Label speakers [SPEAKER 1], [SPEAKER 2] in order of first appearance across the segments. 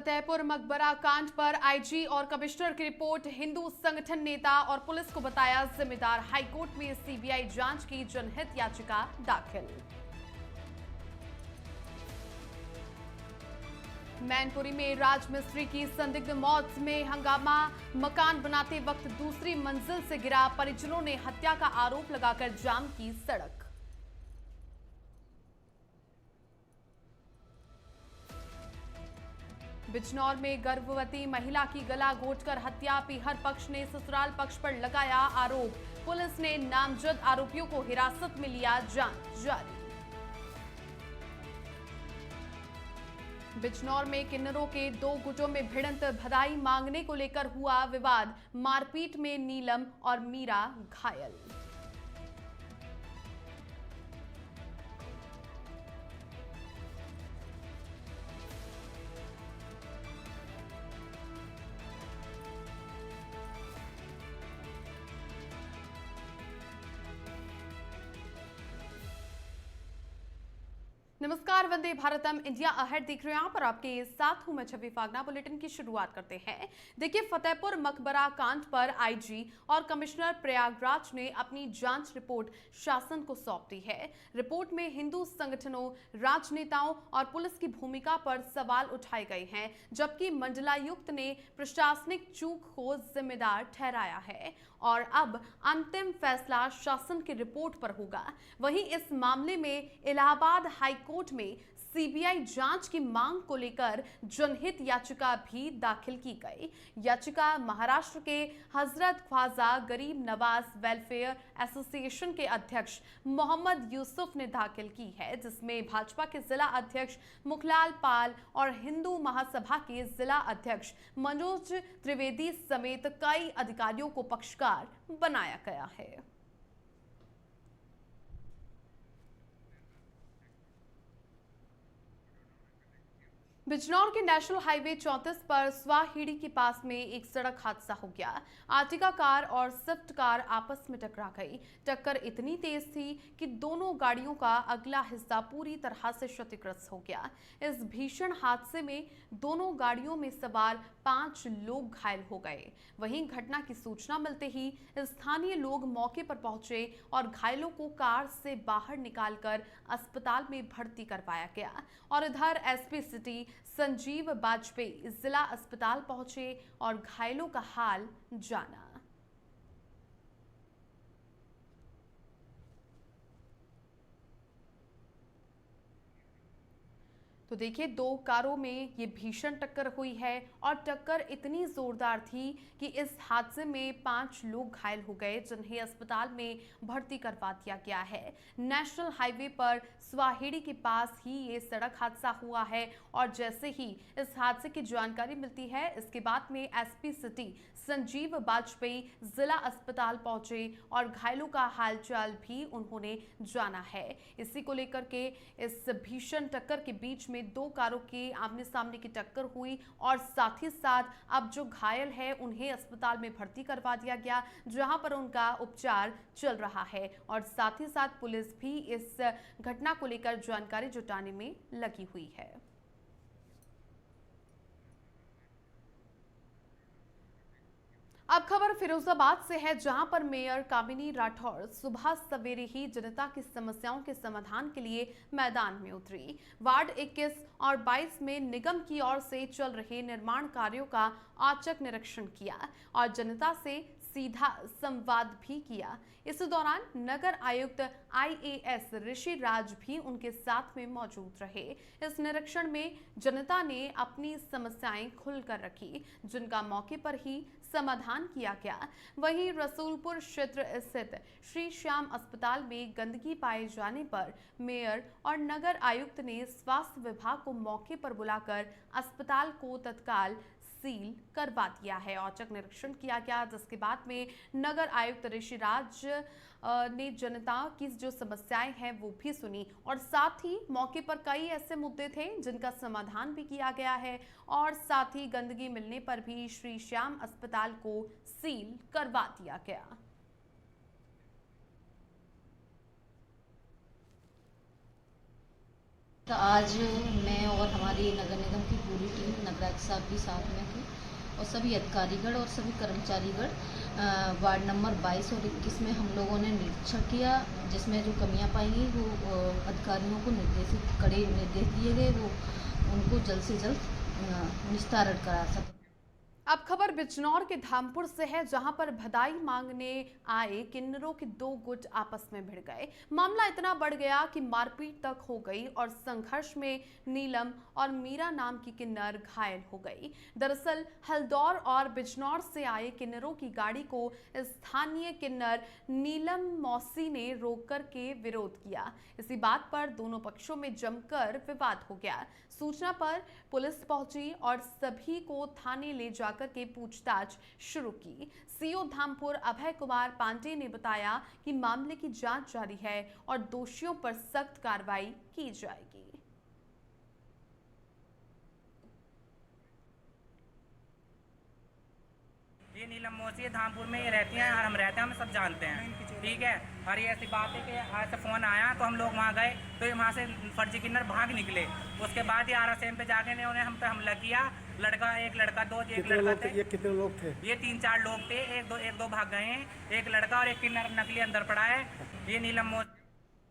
[SPEAKER 1] फतेहपुर मकबरा कांड पर आईजी और कमिश्नर की रिपोर्ट, हिंदू संगठन नेता और पुलिस को बताया जिम्मेदार। हाईकोर्ट में सीबीआई जांच की जनहित याचिका दाखिल। मैनपुरी में राजमिस्त्री की संदिग्ध मौत में हंगामा, मकान बनाते वक्त दूसरी मंजिल से गिरा, परिजनों ने हत्या का आरोप लगाकर जाम की सड़क। बिजनौर में गर्भवती महिला की गला घोंटकर हत्या, पीहर पक्ष ने ससुराल पक्ष पर लगाया आरोप। पुलिस ने नामजद आरोपियों को हिरासत में लिया, जांच जारी। बिजनौर में किन्नरों के दो गुटों में भिड़ंत, बधाई मांगने को लेकर हुआ विवाद, मारपीट में नीलम और मीरा घायल। नमस्कार, वंदे भारतम, इंडिया अहेड देख रहे हैं आप और आपके साथ हूं मैं छवि फागना। बुलेटिन की शुरुआत करते हैं। देखिए, फतेहपुर मकबरा कांड पर आईजी और कमिश्नर प्रयागराज ने अपनी जांच रिपोर्ट शासन को सौंप दी है। रिपोर्ट में हिंदू संगठनों, राजनेताओं और पुलिस की भूमिका पर सवाल उठाए गए हैं, जबकि मंडलायुक्त ने प्रशासनिक चूक को जिम्मेदार ठहराया है और अब अंतिम फैसला शासन की रिपोर्ट पर होगा। वहीं इस मामले में इलाहाबाद हाईकोर्ट में सीबीआई जांच की मांग को लेकर जनहित याचिका भी दाखिल की गई। याचिका महाराष्ट्र के हजरत ख्वाजा गरीब नवाज वेलफेयर एसोसिएशन के अध्यक्ष मोहम्मद यूसुफ ने दाखिल की है, जिसमें भाजपा के जिला अध्यक्ष मुखलाल पाल और हिंदू महासभा के जिला अध्यक्ष मनोज त्रिवेदी समेत कई अधिकारियों को पक्षकार बनाया गया है। बिजनौर के नेशनल हाईवे 34 पर स्वाहिड़ी के पास में एक सड़क हादसा हो गया। आर्टिगा कार और स्विफ्ट कार आपस में टकरा गई। टक्कर इतनी तेज थी कि दोनों गाड़ियों का अगला हिस्सा पूरी तरह से क्षतिग्रस्त हो गया। इस भीषण हादसे में दोनों गाड़ियों में सवार 5 लोग घायल हो गए। वहीं घटना की सूचना मिलते ही स्थानीय लोग मौके पर पहुंचे और घायलों को कार से बाहर निकालकर अस्पताल में भर्ती करवाया गया। और इधर एसपी सिटी संजीव बाजपेयी जिला अस्पताल पहुंचे और घायलों का हाल जाना। तो देखिए, दो कारों में ये भीषण टक्कर हुई है और टक्कर इतनी जोरदार थी कि इस हादसे में 5 लोग घायल हो गए, जिन्हें अस्पताल में भर्ती करवा दिया गया है। नेशनल हाईवे पर स्वाहिड़ी के पास ही ये सड़क हादसा हुआ है और जैसे ही इस हादसे की जानकारी मिलती है, इसके बाद में एसपी सिटी संजीव बाजपेयी जिला अस्पताल पहुंचे और घायलों का हालचाल भी उन्होंने जाना है। इसी को लेकर के इस भीषण टक्कर के बीच में दो कारों के आमने सामने की टक्कर हुई और साथ ही साथ अब जो घायल है उन्हें अस्पताल में भर्ती करवा दिया गया, जहां पर उनका उपचार चल रहा है। और साथ ही साथ पुलिस भी इस घटना को लेकर जानकारी जुटाने में लगी हुई है। अब खबर फिरोजाबाद से है, जहां पर मेयर कामिनी राठौर सुबह सवेरे ही जनता की समस्याओं के समाधान के लिए मैदान में उतरी। वार्ड 21 और 22 में निगम की ओर से चल रहे निर्माण कार्यों का औचक निरीक्षण किया और जनता से सीधा संवाद भी किया। इस दौरान नगर आयुक्त IAS ऋषि राज भी उनके साथ में मौजूद रहे। इस निरीक्षण में जनता ने अपनी समस्याएं खुलकर रखी, जिनका मौके पर ही समाधान किया गया। वहीं रसूलपुर क्षेत्र स्थित श्री श्याम अस्पताल में गंदगी पाए जाने पर मेयर और नगर आयुक्त ने स्वास्थ्य विभाग को मौके पर बुलाकर अस्पताल को तत्काल सील करवा दिया है। औचक निरीक्षण किया गया, जिसके बाद में नगर आयुक्त ऋषिराज ने जनता की जो समस्याएं हैं वो भी सुनी और साथ ही मौके पर कई ऐसे मुद्दे थे जिनका समाधान भी किया गया है और साथ ही गंदगी मिलने पर भी श्री श्याम अस्पताल को सील करवा दिया गया।
[SPEAKER 2] तो आज मैं और हमारी नगर निगम की पूरी टीम नगराज साहब भी साथ में थी और सभी अधिकारीगण और सभी कर्मचारीगण वार्ड नंबर 22 और 21 में हम लोगों ने निरीक्षण किया, जिसमें जो कमियां पाई गई वो अधिकारियों को कड़े निर्देश दिए गए, वो उनको जल्द से जल्द निस्तारण करा सके।
[SPEAKER 1] अब खबर बिजनौर के धामपुर से है, जहां पर बधाई मांगने आए किन्नरों के दो गुट आपस में भिड़ गए। मामला इतना बढ़ गया कि मारपीट तक हो गई और संघर्ष में नीलम और मीरा नाम की किन्नर घायल हो गई। दरअसल हल्दौर और बिजनौर से आए किन्नरों की गाड़ी को स्थानीय किन्नर नीलम मौसी ने रोक कर के विरोध किया। इसी बात पर दोनों पक्षों में जमकर विवाद हो गया। सूचना पर पुलिस पहुंची और सभी को थाने ले जाकर के पूछताछ शुरू की। सीओ धामपुर अभय कुमार पांडे ने बताया कि मामले की जांच जारी है और दोषियों पर सख्त कार्रवाई की जाएगी।
[SPEAKER 3] ये नीलम मौसी धामपुर में ये रहती हैं और हम रहते हैं, हम सब जानते हैं, ठीक है। और ये ऐसी बात है कि आज से फ़ोन आया तो हम लोग वहाँ गए तो ये वहाँ से फर्जी किन्नर भाग निकले। उसके बाद ये RSM पे जाके ने उन्हें हम पे हमला किया। एक लड़का दो एक लड़का थे।
[SPEAKER 4] ये कितने लोग थे?
[SPEAKER 3] ये 3-4 लोग थे, एक दो भाग गए हैं, एक लड़का और एक किन्नर नकली अंदर पड़ा है। ये नीलम मौसी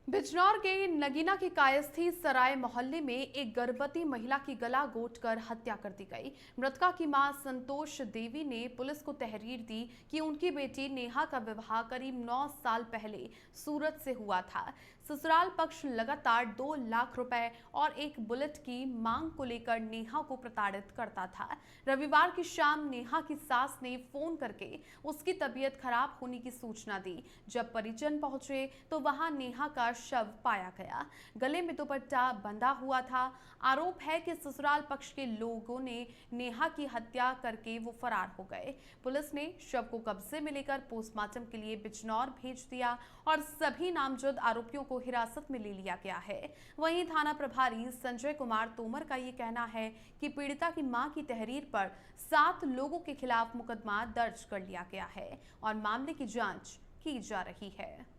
[SPEAKER 1] बिजनौर के नगीना के कायस्थी सराय मोहल्ले में एक गर्भवती महिला की गला घोंटकर हत्या कर दी गई। मृतका की मां संतोष देवी ने पुलिस को तहरीर दी कि उनकी बेटी नेहा का विवाह करीब 9 साल पहले सूरत से हुआ था। ससुराल पक्ष लगातार 2 लाख रुपए और एक बुलेट की मांग को लेकर नेहा को प्रताड़ित करता था। रविवार की शाम नेहा की सास ने फोन करके उसकी तबीयत खराब होने की सूचना दी। जब परिजन पहुंचे तो वहां नेहा का शव पाया गया। गले में दुपट्टा बंधा हुआ था। आरोप है कि ससुराल पक्ष के लोगों ने नेहा की हत्या करके वो फरार हो गए। पुलिस ने शव को कब्जे में लेकर पोस्टमार्टम के लिए बिजनौर भेज दिया और सभी नामजद आरोपियों को हिरासत में ले लिया गया है। वहीं थाना प्रभारी संजय कुमार तोमर का ये कहना है कि पीड़िता की मां की तहरीर पर 7 लोगों के खिलाफ मुकदमा दर्ज कर लिया गया है और मामले की जांच की जा रही है।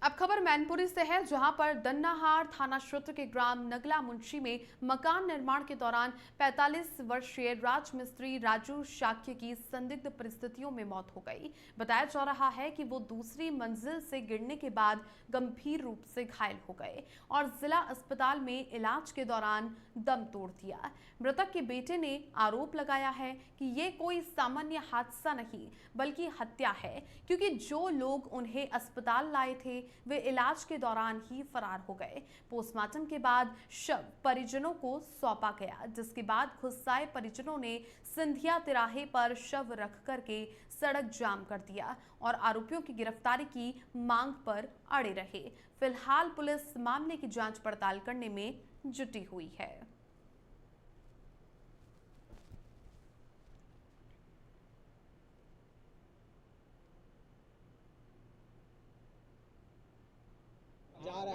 [SPEAKER 1] अब खबर मैनपुरी से है, जहां पर दन्नाहार थाना क्षेत्र के ग्राम नगला मुंशी में मकान निर्माण के दौरान 45 वर्षीय राजमिस्त्री राजू शाक्य की संदिग्ध परिस्थितियों में मौत हो गई। बताया जा रहा है कि वो दूसरी मंजिल से गिरने के बाद गंभीर रूप से घायल हो गए और जिला अस्पताल में इलाज के दौरान दम तोड़ दिया। मृतक के बेटे ने आरोप लगाया है कि ये कोई सामान्य हादसा नहीं बल्कि हत्या है, क्योंकि जो लोग उन्हें अस्पताल लाए थे वे इलाज के दौरान ही फरार हो गए। पोस्टमार्टम के बाद शव परिजनों को सौंपा गया, जिसके बाद गुस्साए परिजनों ने सिंधिया तिराहे पर शव रख करके सड़क जाम कर दिया और आरोपियों की गिरफ्तारी की मांग पर अड़े रहे। फिलहाल पुलिस मामले की जांच पड़ताल करने में जुटी हुई है।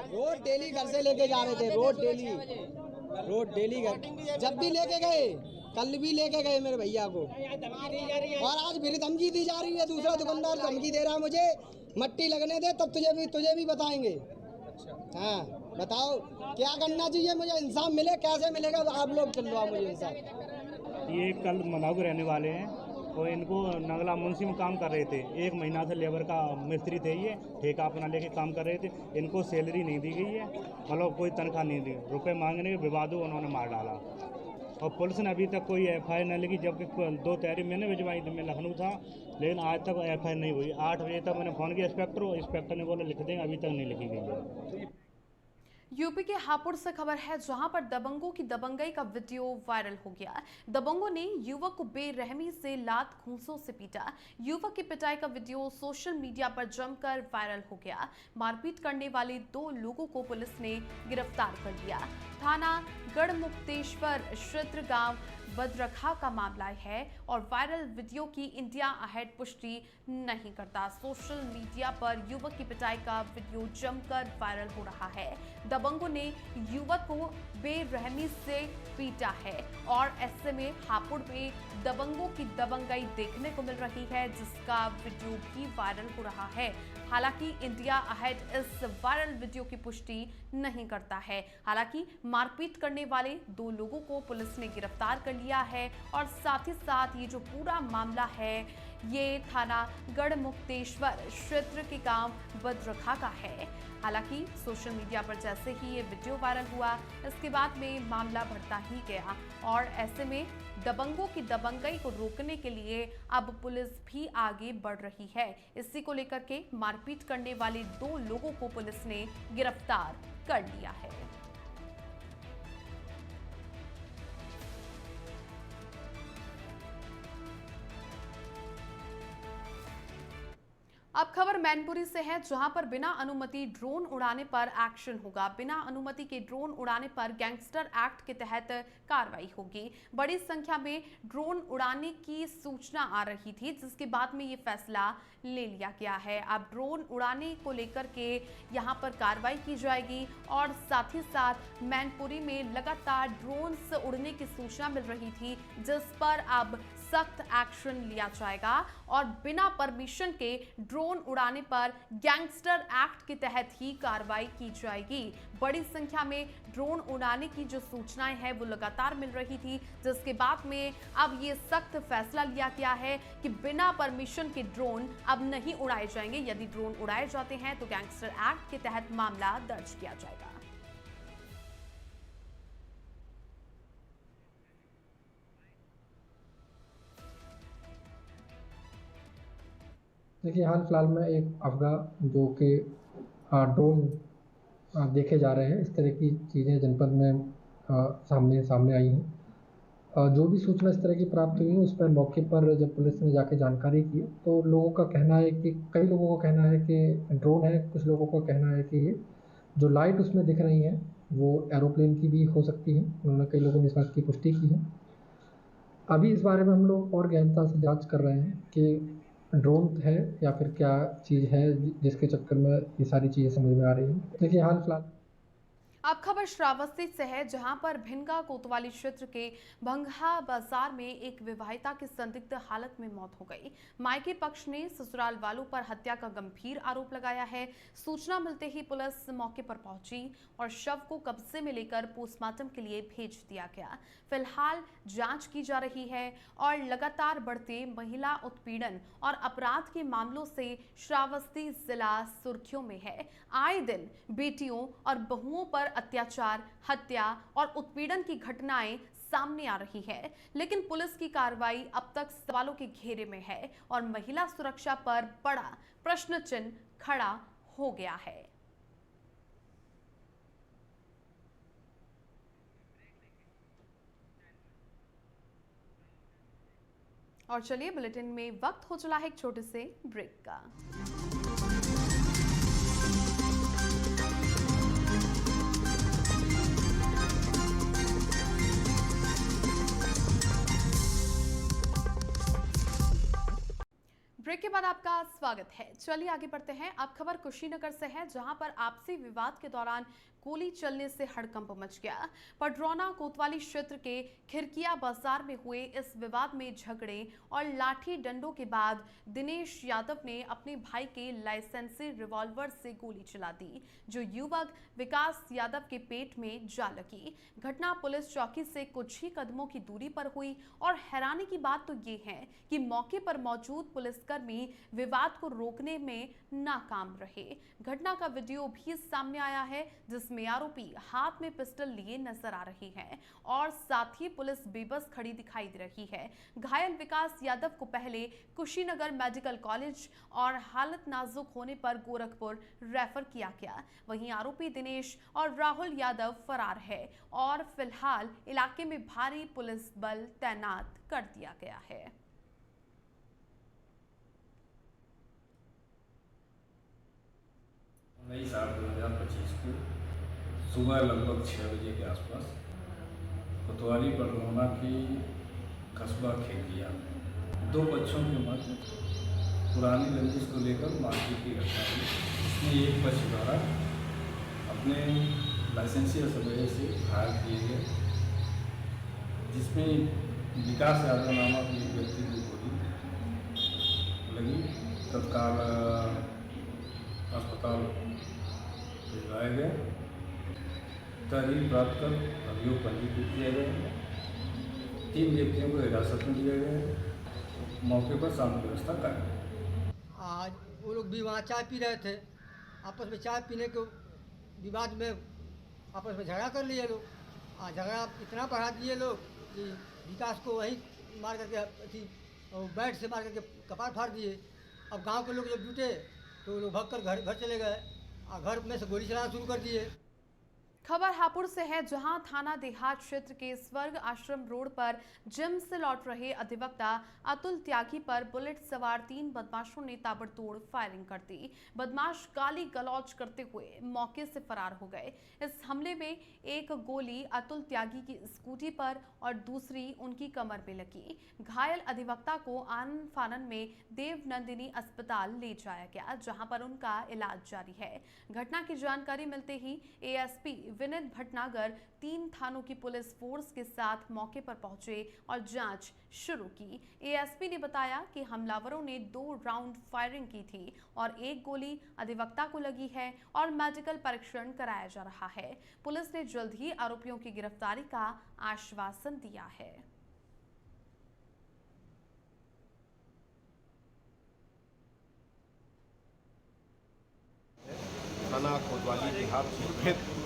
[SPEAKER 4] रोड डेली घर से लेके जा रहे थे, रोड डेली घर, जब भी लेके गए, कल भी लेके गए मेरे भैया को, और आज फिर धमकी दी जा रही है। दूसरा दुकानदार धमकी दे रहा है मुझे, मट्टी लगने दे तब तुझे भी बताएंगे। हाँ बताओ क्या करना चाहिए, मुझे इंसाफ मिले, कैसे मिलेगा? आप लोग चलवा मुझे इंसाफ।
[SPEAKER 5] ये कल मनाऊ रहने वाले हैं और इनको नगला मुंशी में काम कर रहे थे। 1 महीना से लेबर का मिस्त्री थे, ये ठेका अपना लेके काम कर रहे थे। इनको सैलरी नहीं दी गई है, मतलब कोई तनख्वाह नहीं दी। रुपए मांगने के विवादों उन्होंने मार डाला और पुलिस ने अभी तक कोई FIR नहीं लिखी, जबकि 2 तहरीर मैंने भिजवाई थी। मैं लखनऊ था, लेकिन आज तक FIR नहीं हुई। 8 बजे तक मैंने फ़ोन किया इंस्पेक्टर ने बोला लिख देंगे, अभी तक नहीं लिखी गई है।
[SPEAKER 1] यूपी के हापुड़ से खबर है, जहां पर दबंगों की दबंगई का वीडियो वायरल हो गया। दबंगों ने युवक को बेरहमी से लात घूंसों से पीटा। युवक की पिटाई का वीडियो सोशल मीडिया पर जमकर वायरल हो गया। मारपीट करने वाले 2 लोगों को पुलिस ने गिरफ्तार कर लिया। थाना गढ़मुक्तेश्वर क्षेत्र गांव बदरखा का मामला है और वायरल वीडियो की इंडिया अहेड पुष्टि नहीं करता। सोशल मीडिया पर युवक की पिटाई का वीडियो जमकर वायरल हो रहा है। दबंगों ने युवक को बेरहमी से पीटा है और ऐसे में हापुड़ में दबंगों की दबंगई देखने को मिल रही है, जिसका वीडियो भी वायरल हो रहा है। हालांकि इंडिया अहेड इस वायरल वीडियो की पुष्टि नहीं करता है। हालांकि मारपीट करने वाले 2 लोगों को पुलिस ने गिरफ्तार कर लिया है और साथ ही साथ ये जो पूरा मामला है ये थाना गढ़मुक्तेश्वर क्षेत्र के गांव बदरखा का है। हालांकि सोशल मीडिया पर जैसे ही ये वीडियो वायरल हुआ, इसके बाद में मामला बढ़ता ही गया और ऐसे में दबंगों की दबंगई को रोकने के लिए अब पुलिस भी आगे बढ़ रही है। इसी को लेकर के मारपीट करने वाले 2 लोगों को पुलिस ने गिरफ्तार कर लिया है। अब खबर मैनपुरी से है, जहां पर बिना अनुमति ड्रोन उड़ाने पर एक्शन होगा। बिना अनुमति के ड्रोन उड़ाने पर गैंगस्टर एक्ट के तहत कार्रवाई होगी। बड़ी संख्या में ड्रोन उड़ाने की सूचना आ रही थी, जिसके बाद में ये फैसला ले लिया गया है। अब ड्रोन उड़ाने को लेकर के यहां पर कार्रवाई की जाएगी और साथ ही साथ मैनपुरी में लगातार ड्रोन्स उड़ने की सूचना मिल रही थी, जिस पर अब सख्त एक्शन लिया जाएगा और बिना परमिशन के ड्रोन उड़ाने पर गैंगस्टर एक्ट के तहत ही कार्रवाई की जाएगी। बड़ी संख्या में ड्रोन उड़ाने की जो सूचनाएं हैं वो लगातार मिल रही थी, जिसके बाद में अब ये सख्त फैसला लिया गया है कि बिना परमिशन के ड्रोन अब नहीं उड़ाए जाएंगे। यदि ड्रोन उड़ाए जाते हैं तो गैंगस्टर एक्ट के तहत मामला दर्ज किया जाएगा।
[SPEAKER 6] देखिए, हाल फिलहाल में एक अफवाह जो कि ड्रोन देखे जा रहे हैं, इस तरह की चीज़ें जनपद में सामने आई हैं। जो भी सूचना इस तरह की प्राप्त हुई है, उस पर मौके पर जब पुलिस ने जाके जानकारी की तो लोगों का कहना है कि कई लोगों का कहना है कि ड्रोन है, कुछ लोगों का कहना है कि ये जो लाइट उसमें दिख रही हैं वो एरोप्लेन की भी हो सकती है। उन्होंने कई लोगों ने इस बात की पुष्टि की है। अभी इस बारे में हम लोग और गहनता से जांच कर रहे हैं कि ड्रोन है या फिर क्या चीज़ है जिसके चक्कर में ये सारी चीज़ें समझ में आ रही हैं। देखिए, हाल फिलहाल
[SPEAKER 1] अब खबर श्रावस्ती से है, जहां पर भिनगा कोतवाली क्षेत्र के भंगहा बाजार में एक विवाहिता की संदिग्ध हालत में मौत हो गई। मायके पक्ष ने ससुराल वालों पर हत्या का गंभीर आरोप लगाया है। सूचना मिलते ही पुलिस मौके पर पहुंची और शव को कब्जे में लेकर पोस्टमार्टम के लिए भेज दिया गया। फिलहाल जांच की जा रही है और लगातार बढ़ते महिला उत्पीड़न और अपराध के मामलों से श्रावस्ती जिला सुर्खियों में है। आए दिन बेटियों और बहुओं पर अत्याचार, हत्या और उत्पीड़न की घटनाएं सामने आ रही है, लेकिन पुलिस की कार्रवाई अब तक सवालों के घेरे में है और महिला सुरक्षा पर बड़ा प्रश्न चिन्ह खड़ा हो गया है। और चलिए, बुलेटिन में वक्त हो चला है एक छोटे से ब्रेक का। ब्रेक के बाद आपका स्वागत है। चलिए आगे बढ़ते हैं। अब खबर कुशीनगर से है, जहां पर आपसी विवाद के दौरान गोली चलने से हड़कंप मच गया। पडरौना कोतवाली क्षेत्र के खिरकिया बाजार में हुए इस विवाद में झगड़े और लाठी डंडों के बाद दिनेश यादव ने अपने भाई के लाइसेंसी रिवॉल्वर से गोली चला दी, जो युवक विकास यादव के पेट में जा लगी। घटना पुलिस चौकी से कुछ ही कदमों की दूरी पर हुई और हैरानी की बात तो ये है कि मौके पर मौजूद पुलिसकर्मी विवाद को रोकने में नाकाम रहे। घटना का वीडियो भी सामने आया है, जिसमें आरोपी हाथ में पिस्टल लिए नजर आ रही है और साथ ही पुलिस बेबस खड़ी दिखाई दे रही है। घायल विकास यादव को पहले कुशीनगर मेडिकल कॉलेज और हालत नाजुक होने पर गोरखपुर रेफर किया गया। वहीं आरोपी दिनेश और राहुल यादव फरार है और फिलहाल इलाके में भारी पुलिस बल तैनात कर दिया गया है।
[SPEAKER 7] मई 2025 को सुबह लगभग 6 बजे के आसपास कोतवाली पडरौना की कस्बा खेलिया। दो बच्चों के मध्य पुरानी रंजिश को लेकर मारपीट की घटना हुई। इसमें एक पक्ष द्वारा अपने लाइसेंसी असभ्य से घायल किए गए, जिसमें विकास यादव नामक एक व्यक्ति को गोली लगी। तत्काल अस्पताल भिजवाया गया। तहरीर प्राप्त कर अभियोग पंजीकृत किया गया। 3 व्यक्तियों को हिरासत में लिया गया है। मौके पर शांति व्यवस्था कर।
[SPEAKER 4] आज वो लोग भी वहाँ चाय पी रहे थे। आपस में चाय पीने के विवाद में आपस में झगड़ा कर लिए लोग। झगड़ा इतना बढ़ा दिए लोग कि विकास को वहीं मार करके अथी बैट से मार करके कपार फाड़ दिए। अब गांव के लोग जब जुटे तो वो लोग भाग कर घर चले गए और घर में से गोली चलाना शुरू कर दिए।
[SPEAKER 1] खबर हापुड़ से है, जहां थाना देहात क्षेत्र के स्वर्ग आश्रम रोड पर जिम से लौट रहे अधिवक्ता अतुल त्यागी पर बुलेट सवार 3 बदमाशों ने ताबड़तोड़ फायरिंग कर दी। बदमाश गाली गलौज करते हुए मौके से फरार हो गए। इस हमले में एक गोली अतुल त्यागी की स्कूटी पर और दूसरी उनकी कमर में लगी। घायल अधिवक्ता को आनन फानन में देवनंदिनी अस्पताल ले जाया गया, जहां पर उनका इलाज जारी है। घटना की जानकारी मिलते ही एएसपी विनीत भटनागर 3 थानों की पुलिस फोर्स के साथ मौके पर पहुंचे और जांच शुरू की। एएसपी ने बताया कि हमलावरों ने 2 राउंड फायरिंग की थी और एक गोली अधिवक्ता को लगी है और मेडिकल परीक्षण कराया जा रहा है। पुलिस ने जल्द ही आरोपियों की गिरफ्तारी का आश्वासन दिया है।
[SPEAKER 8] थाना कोतवाली बिहार क्षेत्र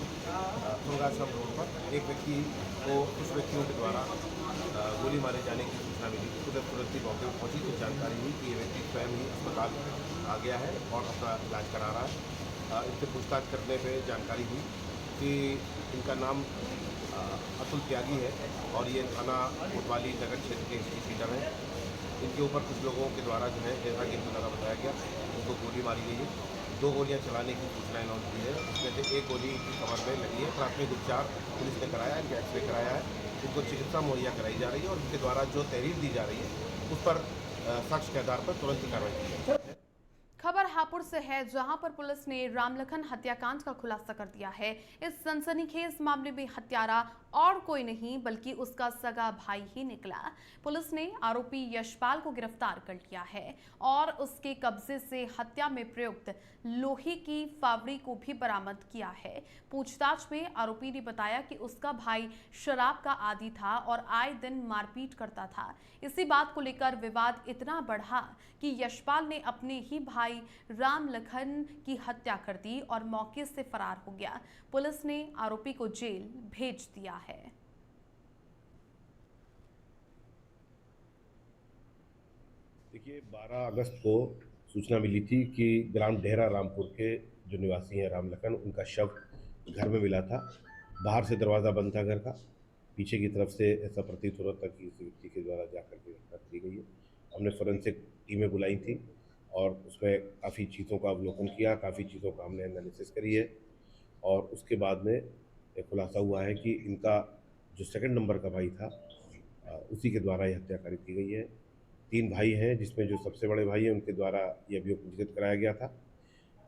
[SPEAKER 8] स्वर्गाश्रम रोड पर एक व्यक्ति को कुछ व्यक्तियों के द्वारा गोली मारे जाने की सूचना मिली। तुरंत ही मौके पर पहुंची तो जानकारी हुई कि ये व्यक्ति स्वयं ही अस्पताल आ गया है और अपना इलाज करा रहा है। इनसे पूछताछ करने पे जानकारी हुई कि इनका नाम अतुल त्यागी है और ये थाना कोतवाली नगर क्षेत्र के इंस्पेक्टर हैं। इनके ऊपर कुछ लोगों के द्वारा जो है, जैसा कि इनको लगा बताया गया, उनको गोली मारी गई है। 2 गोलियां चलाने की सूचना अनाउंस की है। इसमें से एक गोली की कमर में लगी है। प्राथमिक उपचार पुलिस ने कराया, इनका एक्सरे कराया है, इनको चिकित्सा मुहैया कराई जा रही है और इनके द्वारा जो तहरीर दी जा रही है उस पर साक्ष्य के आधार पर तुरंत ही कार्रवाई की जाएगी।
[SPEAKER 1] खबर हापुड़ से है, जहां पर पुलिस ने रामलखन हत्याकांड का खुलासा कर दिया है। इस सनसनीखेज मामले में हत्यारा और कोई नहीं बल्कि उसका सगा भाई ही निकला। पुलिस ने आरोपी यशपाल को गिरफ्तार कर लिया है और उसके कब्जे से हत्या में प्रयुक्त लोहे की फावड़ी को भी बरामद किया है। पूछताछ में आरोपी ने बताया कि उसका भाई शराब का आदी था और आए दिन मारपीट करता था। इसी बात को लेकर विवाद इतना बढ़ा कि यशपाल ने अपने ही भाई रामलखन की हत्या कर दी और मौके से फरार हो गया। पुलिस ने आरोपी को जेल भेज दिया है।
[SPEAKER 8] देखिए, 12 अगस्त को सूचना मिली थी कि ग्राम डेहरा रामपुर के जो निवासी हैं रामलखन, उनका शव घर में मिला था। बाहर से दरवाज़ा बंद था घर का, पीछे की तरफ से ऐसा प्रतीत हो रहा था कि इस व्यक्ति के द्वारा जाकर के हत्या की गई है। हमने फोरेंसिक टीमें बुलाई थी और उसमें काफ़ी चीज़ों का अवलोकन किया, काफ़ी चीज़ों का हमने एनालिसिस करी है और उसके बाद में एक खुलासा हुआ है कि इनका जो 2 नंबर का भाई था उसी के द्वारा ये हत्या कारित की गई है। 3 भाई हैं, जिसमें जो सबसे बड़े भाई हैं उनके द्वारा ये अभियोग पंजीकृत कराया गया था।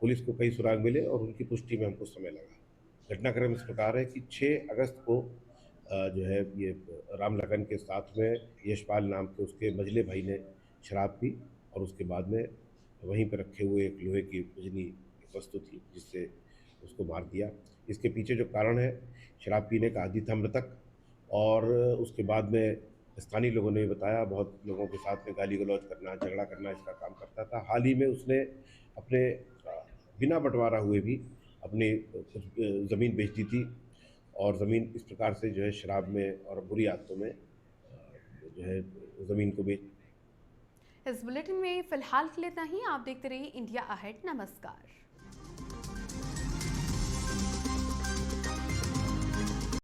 [SPEAKER 8] पुलिस को कई सुराग मिले और उनकी पुष्टि में हमको समय लगा। घटनाक्रम इस प्रकार है कि 6 अगस्त को जो है ये रामलखन के साथ में यशपाल नाम के उसके मझले भाई ने शराब पी और उसके बाद में वहीं पर रखे हुए एक लोहे की वजनी वस्तु थी जिससे उसको मार दिया। इसके पीछे जो कारण है, शराब पीने का आदी था मृतक और उसके बाद में स्थानीय लोगों ने बताया, बहुत लोगों के साथ में गाली गलौज करना, झगड़ा करना इसका काम करता था। हाल ही में उसने अपने बिना बंटवारा हुए भी अपनी ज़मीन बेच दी थी और ज़मीन इस प्रकार से जो है शराब में और बुरी आदतों में जो है ज़मीन को बेच।
[SPEAKER 1] इस बुलेटिन में फिलहाल के लिए इतना ही। आप देखते रहिए इंडिया अहेड। नमस्कार।